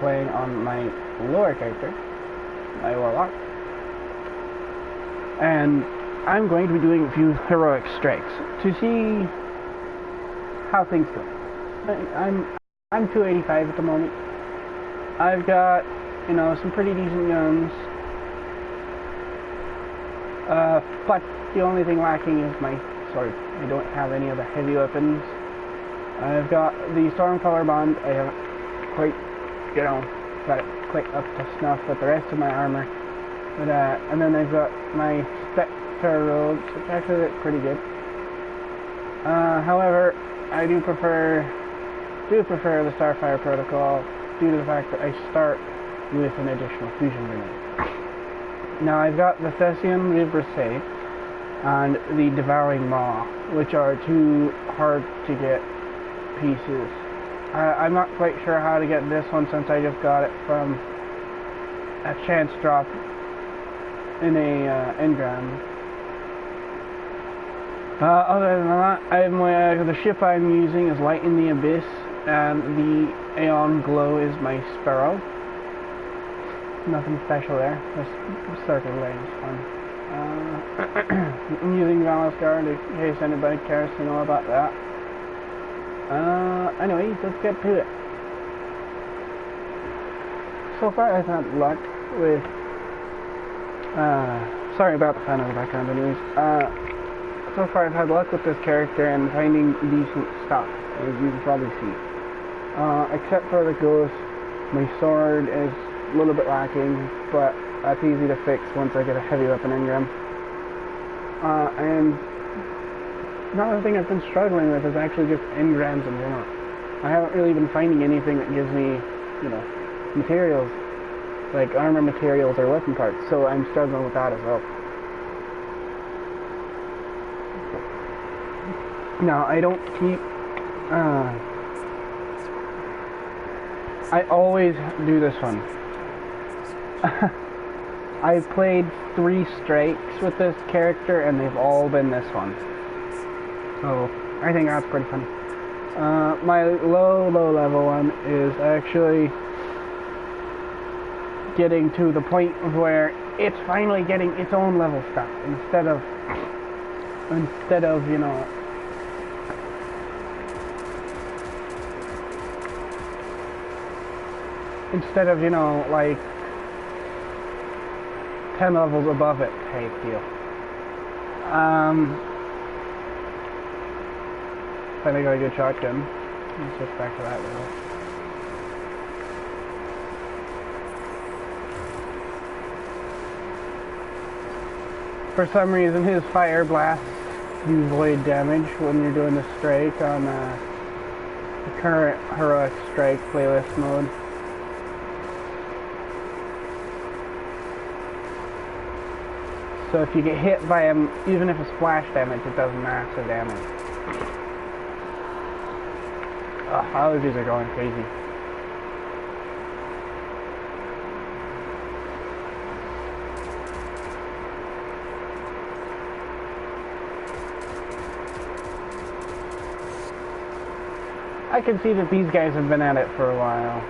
playing on my lower character, my warlock, and I'm going to be doing a few heroic strikes to see how things go. I'm 285 at the moment. I've got, you know, some pretty decent guns, but the only thing lacking is my sword. I don't have any other heavy weapons. I've got the Stormcaller bond. I haven't quite, you know, got it quite up to snuff with the rest of my armor. But, and then I've got my Spectre robes, which actually look pretty good. However, I do prefer the Starfire protocol due to the fact that I start with an additional fusion grenade. Now I've got the Thessian Vibrissae and the Devouring Maw, which are two hard to get pieces. I'm not quite sure how to get this one since I just got it from a chance drop in a engram. Other than that, the ship I'm using is Light in the Abyss, and the Aeon Glow is my Sparrow. Nothing special there, just circle lanes fun. I'm using Valor's Guard in case anybody cares to know about that. Anyways, let's get to it. So far I've had luck with, sorry about the fan in the background anyways. So far I've had luck with this character and finding decent stuff, as you can probably see. Except for the ghost, my sword is a little bit lacking, but that's easy to fix once I get a heavy weapon engram. And another thing I've been struggling with is actually just engrams in general. I haven't really been finding anything that gives me, you know, materials, like armor materials or weapon parts, so I'm struggling with that as well. Now, I don't keep, I always do this one. I've played 3 strikes with this character and they've all been this one. So, I think that's pretty funny. My low level one is actually getting to the point where it's finally getting its own level stuff instead of, you know, like 10 levels above it type deal. Finally got a good shotgun. Let's switch back to that now. For some reason his fire blasts do void damage when you're doing the strike on the current heroic strike playlist mode. So if you get hit by him, even if it's splash damage, it does massive damage. Ugh, allergies are going crazy. I can see that these guys have been at it for a while.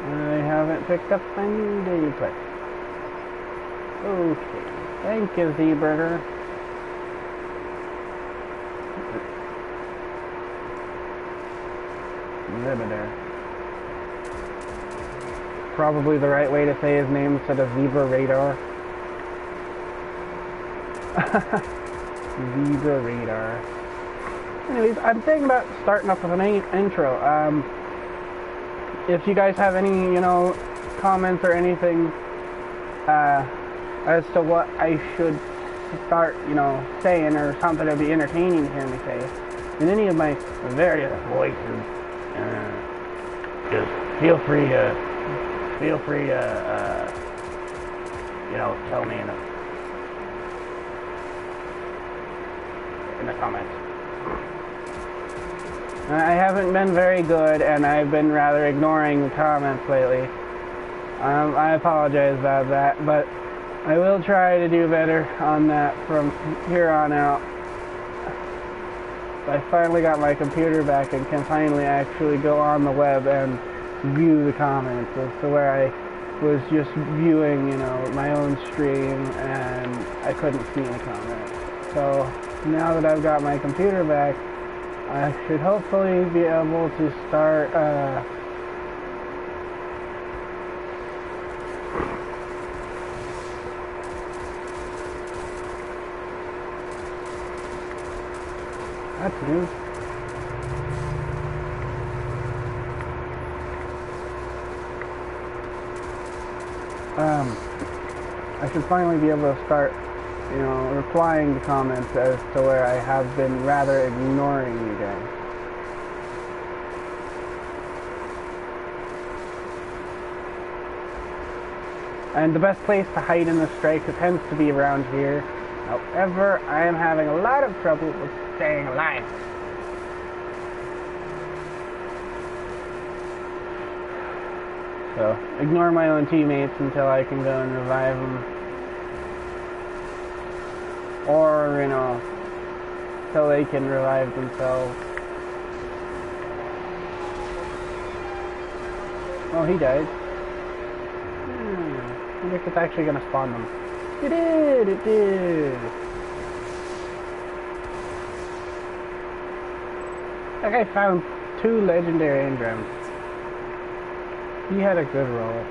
I haven't picked up my new daily play. Okay, thank you, Z-Burger. Zebedar. Probably the right way to say his name instead of Zebra Radar. Zebra Radar. Anyways, I'm thinking about starting up with an intro. If you guys have any, you know, comments or anything, as to what I should start, you know, saying or something that'd be entertaining to hear me say in any of my various voices, just feel free to, you know, tell me in the comments. I haven't been very good, and I've been rather ignoring the comments lately. I apologize about that, but I will try to do better on that from here on out. I finally got my computer back and can finally actually go on the web and view the comments as to where I was just viewing, you know, my own stream and I couldn't see any comments. So now that I've got my computer back, I should hopefully be able to start that's new. I should finally be able to start, you know, replying to comments as to where I have been rather ignoring you guys. And the best place to hide in the strike tends to be around here. However, I am having a lot of trouble with staying alive. So, ignore my own teammates until I can go and revive them. Or, you know, till they can revive themselves. Oh, he died. I wonder if it's actually going to spawn them. It did! It did! That guy found 2 legendary engrams. He had a good roll.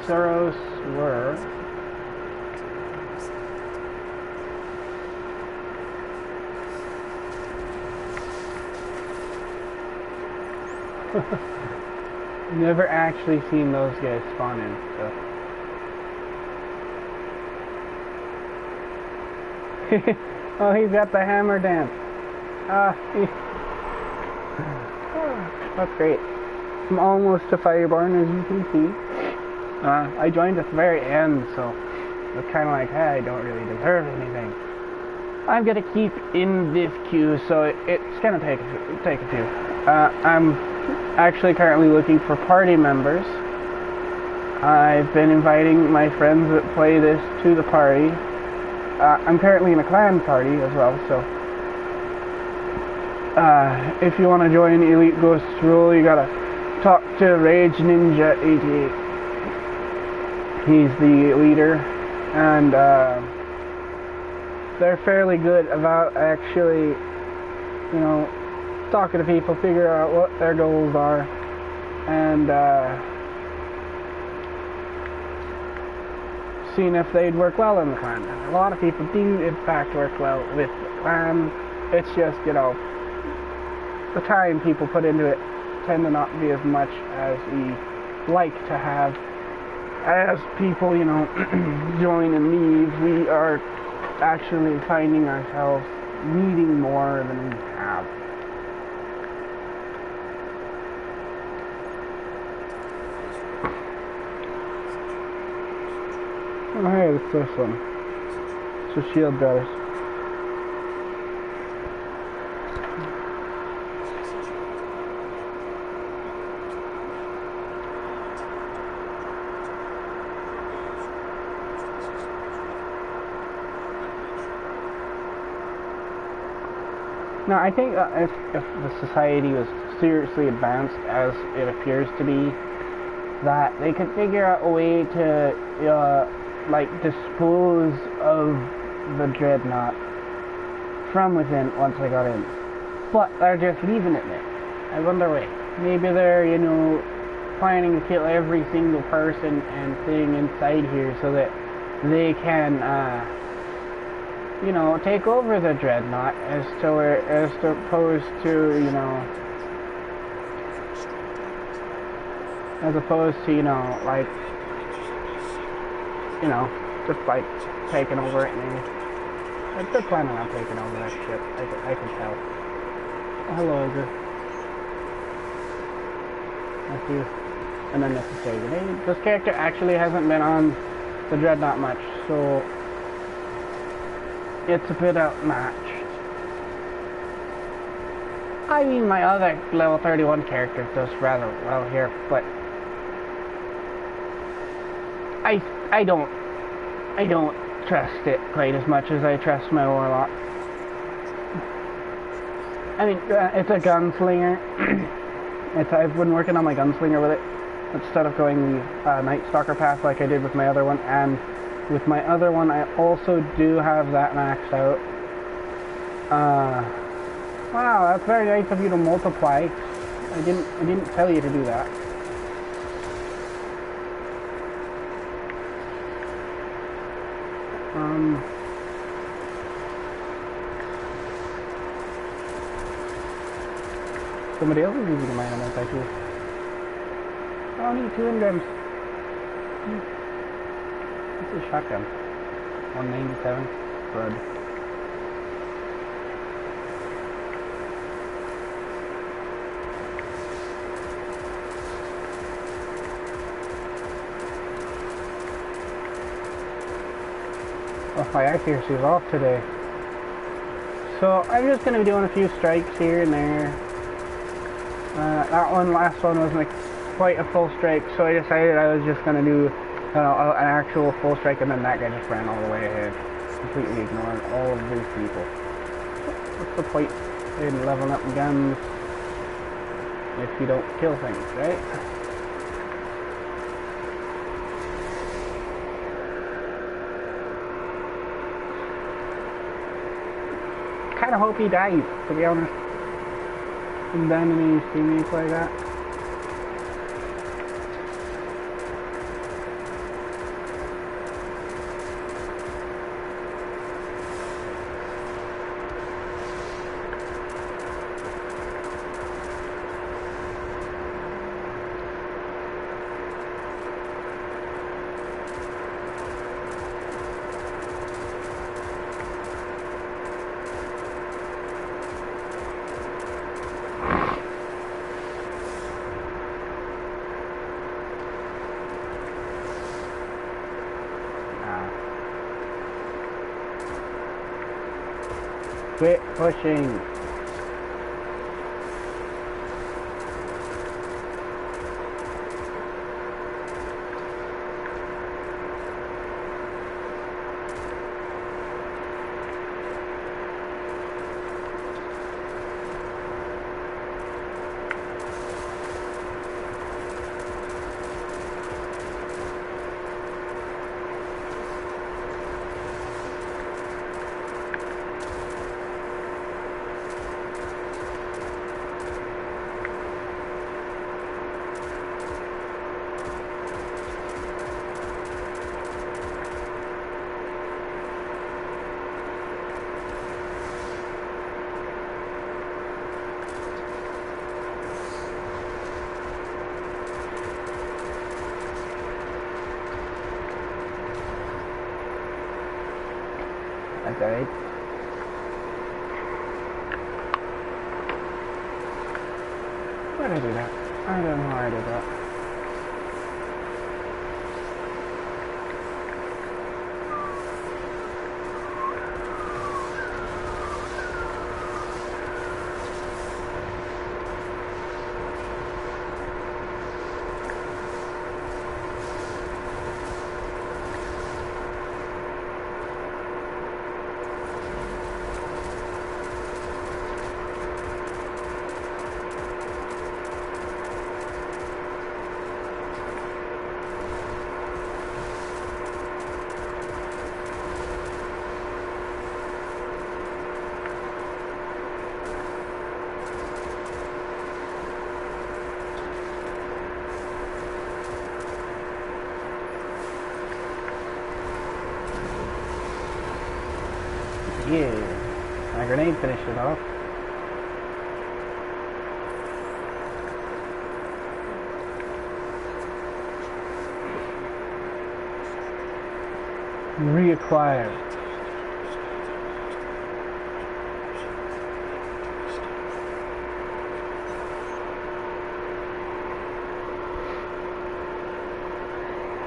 Soros were. Never actually seen those guys spawn in, so. Oh, he's got the hammer dance. That's great. I'm almost to Fireborn, as you can see. I joined at the very end, so it's kind of like, hey, I don't really deserve anything. I'm gonna keep in this queue, so it's gonna take a few. I'm actually currently looking for party members. I've been inviting my friends that play this to the party. I'm currently in a clan party as well, so if you want to join Elite Ghost Rule, you gotta talk to Rage Ninja 88. He's the leader, and they're fairly good about actually, you know, talking to people, figure out what their goals are, and seeing if they'd work well in the clan. And a lot of people do, in fact, work well with the clan. It's just, you know, the time people put into it tend to not be as much as we like to have. As people, you know, join and leave, we are actually finding ourselves needing more than we have. Oh hey, it's this one. It's a shield brothers. Now, I think if the society was seriously advanced, as it appears to be, that they could figure out a way to, like, dispose of the dreadnought from within once I got in. But they're just leaving it there. I wonder why. Maybe they're, you know, planning to kill every single person and thing inside here so that they can, you know, take over the dreadnought as opposed to, you know, you know, like, you know, just like taking over it. And like, they're planning on taking over that ship. I can tell. Oh, hello, Ogre. Let's do an unnecessary grenade. This character actually hasn't been on the dreadnought much, so it's a bit outmatched. I mean, my other level 31 character does rather well here, but I don't trust it quite as much as I trust my Warlock. I mean, it's a gunslinger, I've been working on my gunslinger with it instead of going the Night Stalker path like I did with my other one. And with my other one, I also do have that maxed out. Wow, that's very nice of you to multiply. I didn't tell you to do that. Somebody else is using my ammo actually. Oh, I need 2 engrams. This is a shotgun. 197. Good. Oh, my accuracy is off today. So I'm just going to be doing a few strikes here and there. Last one wasn't quite a full strike, so I decided I was just going to do an actual full strike, and then that guy just ran all the way ahead, completely ignoring all of these people. What's the point in leveling up guns if you don't kill things, right? Kind of hope he dies, to be honest. And then when you see me play that. Quit pushing. I died. Why did I do that? I don't know why I did that. Yeah, my grenade finished it off. Reacquire.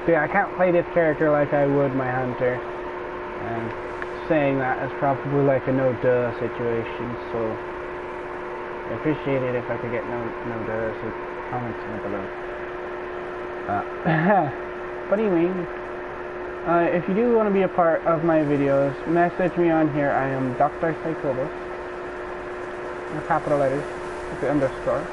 See, I can't play this character like I would my hunter, and saying that is probably like a no-duh situation, so I appreciate it if I could get no-duh comments down below. But anyway, if you do want to be a part of my videos, message me on here. I am Dr. Psychobus, in capital letters, with the underscore.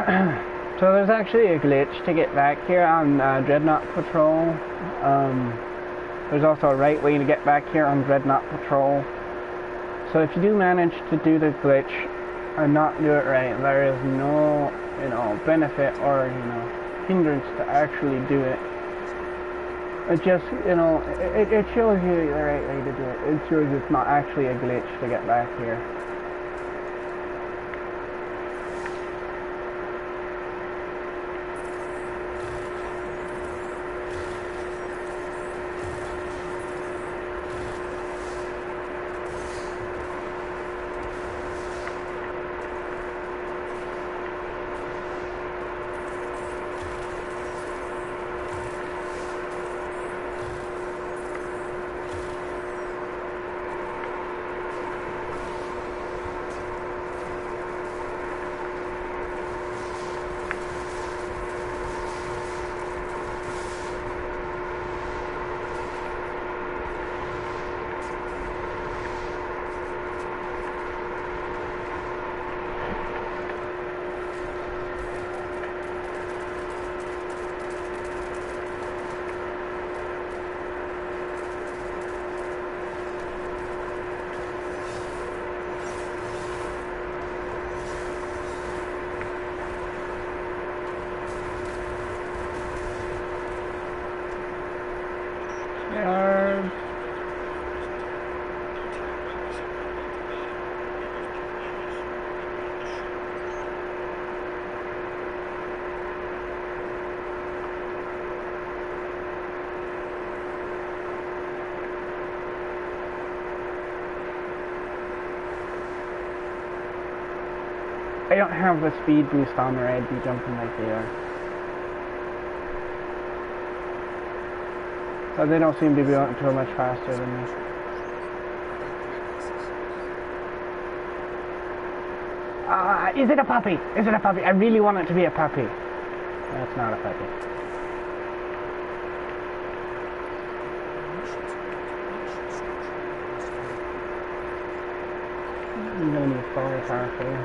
So there's actually a glitch to get back here on Dreadnought Patrol. There's also a right way to get back here on Dreadnought Patrol. So if you do manage to do the glitch and not do it right, there is no, benefit or, hindrance to actually do it. It just, it shows you the right way to do it. It shows it's not actually a glitch to get back here. I don't have the speed boost on or I'd be jumping like they are. So they don't seem to be going too much faster than me. Is it a puppy? Is it a puppy? I really want it to be a puppy. That's not a puppy. I'm gonna need fire power for you.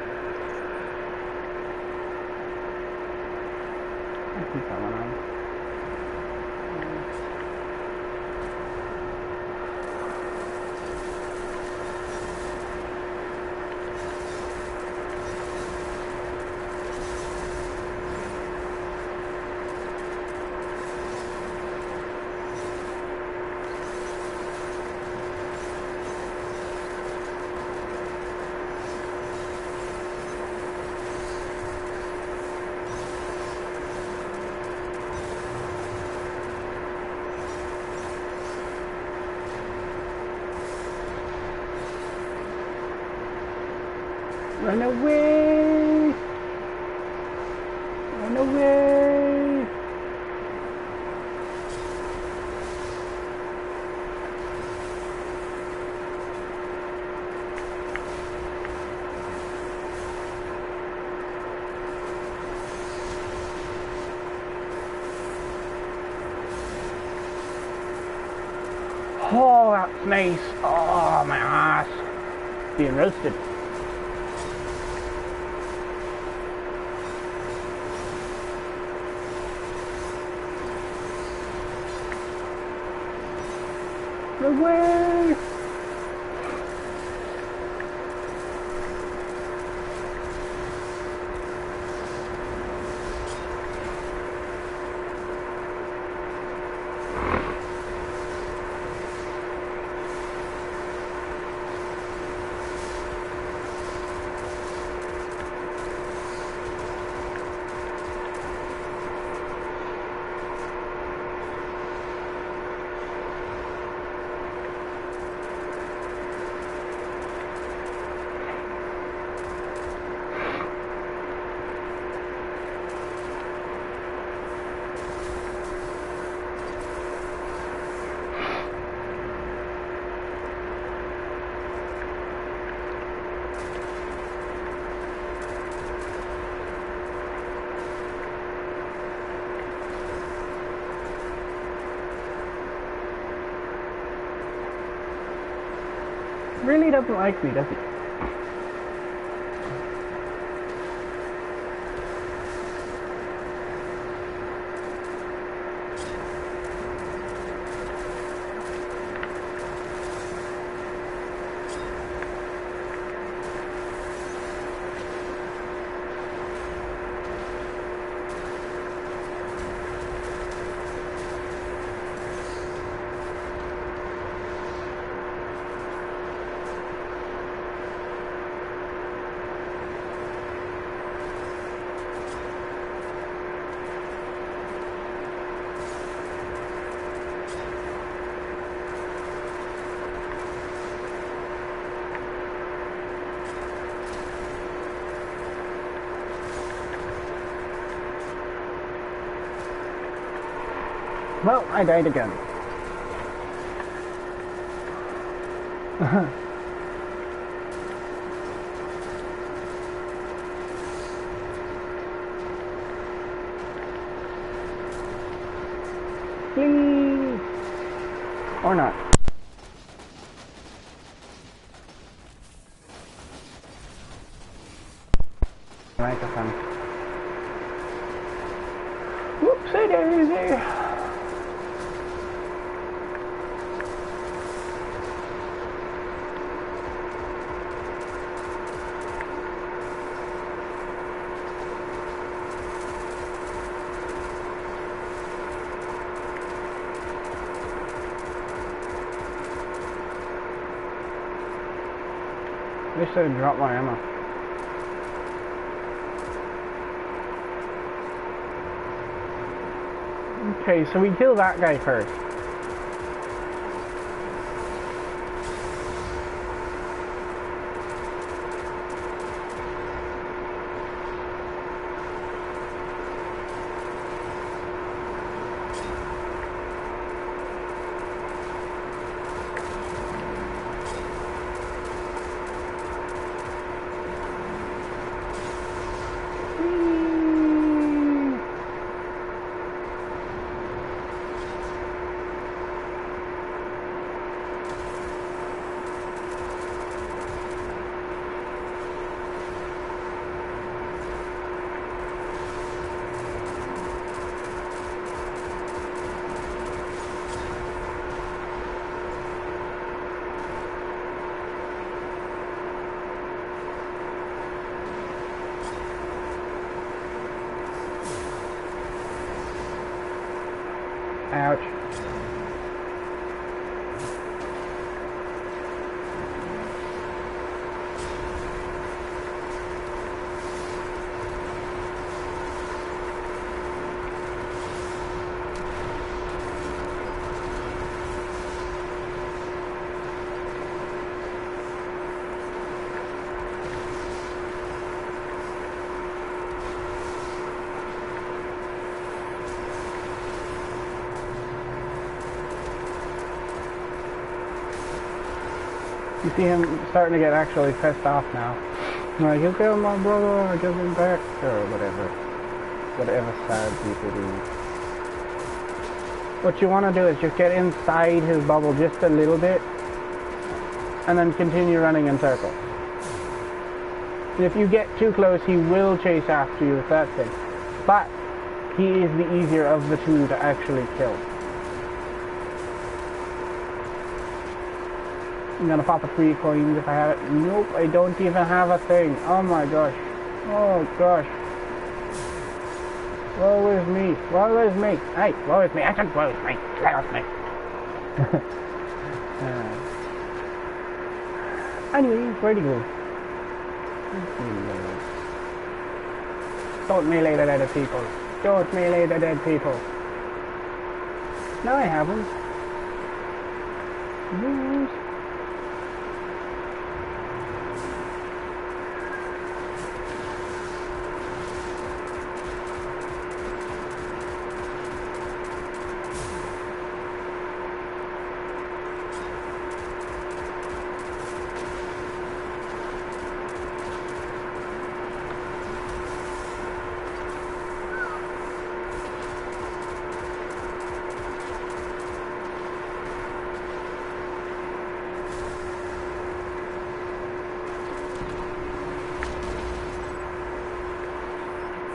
I'll keep that one on. Run away! Run away! Oh, that's nice. Oh, my ass. Being roasted. Away! Really doesn't like me, does he? Well, I died again. Please. Or not. Microphone. Whoopsie daisy. I wish I'd drop my ammo. Okay, so we kill that guy first. Ouch. You see him starting to get actually pissed off now. Like, you killed my brother, I give him back, or whatever. Whatever sad people do. What you want to do is just get inside his bubble just a little bit, and then continue running in circles. If you get too close, he will chase after you with that thing. But he is the easier of the two to actually kill. I'm gonna pop a 3 coins if I have it. Nope, I don't even have a thing. Oh my gosh. Oh gosh. Woe is me. Woe is me. Hey, woe is me. I said woe is me. Woe is me. Anyway, where'd he go? Don't melee the dead people. Don't melee the dead people. No, I haven't. Yes.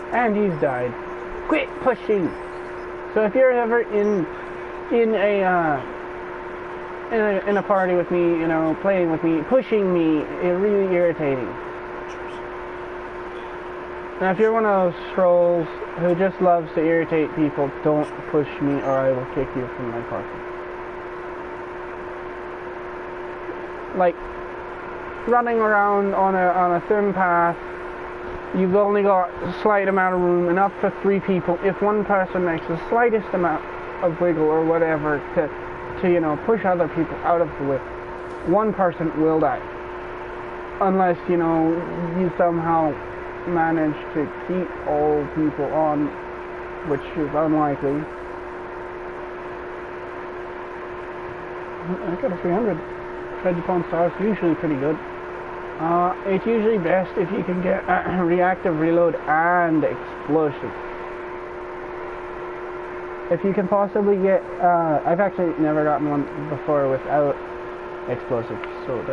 And he's died. Quit pushing. So if you're ever in a party with me, you know, playing with me, pushing me is really irritating. Now if you're one of those trolls who just loves to irritate people, don't push me or I will kick you from my party. Like running around on a thin path. You've only got a slight amount of room, enough for 3 people. If one person makes the slightest amount of wiggle or whatever to you know, push other people out of the way, one person will die. Unless, you know, you somehow manage to keep all people on, which is unlikely. I got a 300. Pt.1 stars, usually pretty good. It's usually best if you can get reactive reload and explosive. If you can possibly get, I've actually never gotten one before without explosive, so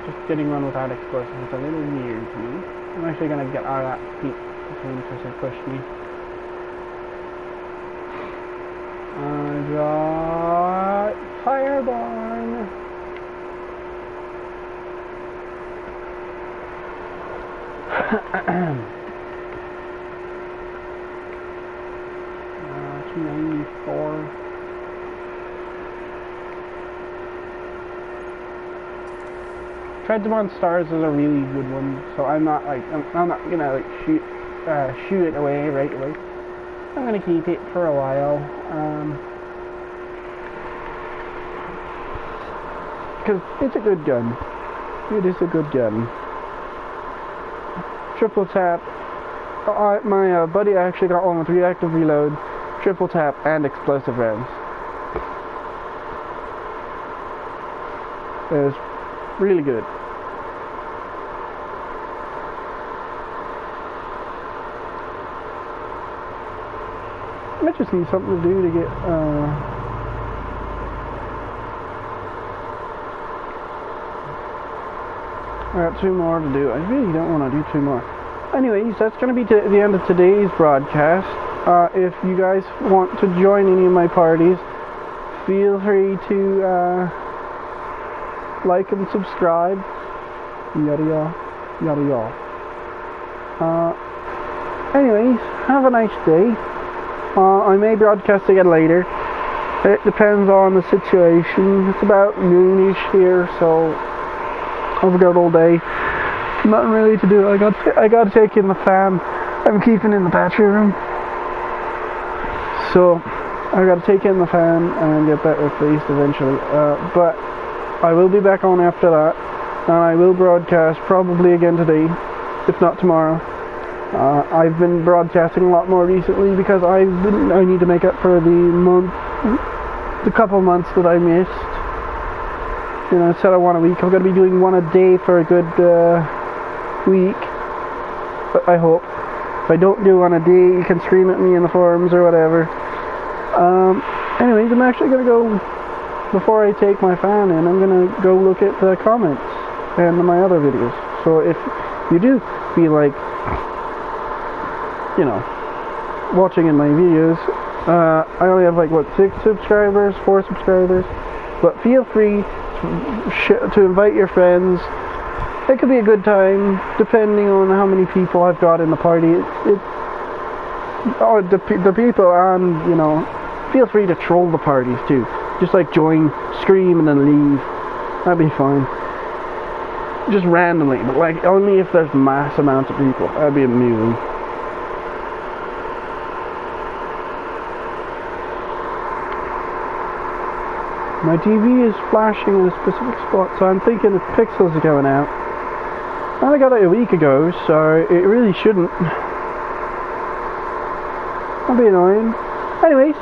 just getting one without explosive is a little weird to me. I'm actually gonna get out of that peak because it pushed me. I got Fireborn. 294. Pt.1 stars is a really good one, so I'm not gonna like shoot it away right away. I'm gonna keep it for a while, because it's a good gun. It is a good gun. Triple tap. My buddy actually got one with reactive reload, triple tap, and explosive rounds. It was really good. I might just need something to do to get I got 2 more to do. I really don't want to do 2 more. Anyways, that's going to be the end of today's broadcast. If you guys want to join any of my parties, feel free to like and subscribe. Yada yada. Yada yada. Anyways, have a nice day. I may broadcast again later. It depends on the situation. It's about noonish here, so I've got all day. Nothing really to do. I got to take in the fan. I'm keeping in the battery room, so I got to take in the fan and get that replaced eventually. But I will be back on after that, and I will broadcast probably again today, if not tomorrow. I've been broadcasting a lot more recently because I need to make up for the couple months that I missed. You know, instead of 1 a week, I'm going to be doing 1 a day for a good week. But I hope. If I don't do 1 a day, you can scream at me in the forums or whatever. Anyways, I'm actually going to go, before I take my fan in, I'm going to go look at the comments and my other videos. So if you do feel like, you know, watching in my videos, I only have like, what, 6 subscribers, 4 subscribers, but feel free to invite your friends. It could be a good time, depending on how many people I've got in the party. The people, and, you know, feel free to troll the parties too. Just like join, scream, and then leave. That'd be fine. Just randomly, but like only if there's mass amounts of people. That'd be amusing. My TV is flashing in a specific spot, so I'm thinking its pixels are going out. I got it a week ago, so it really shouldn't. That'd be annoying. Anyways,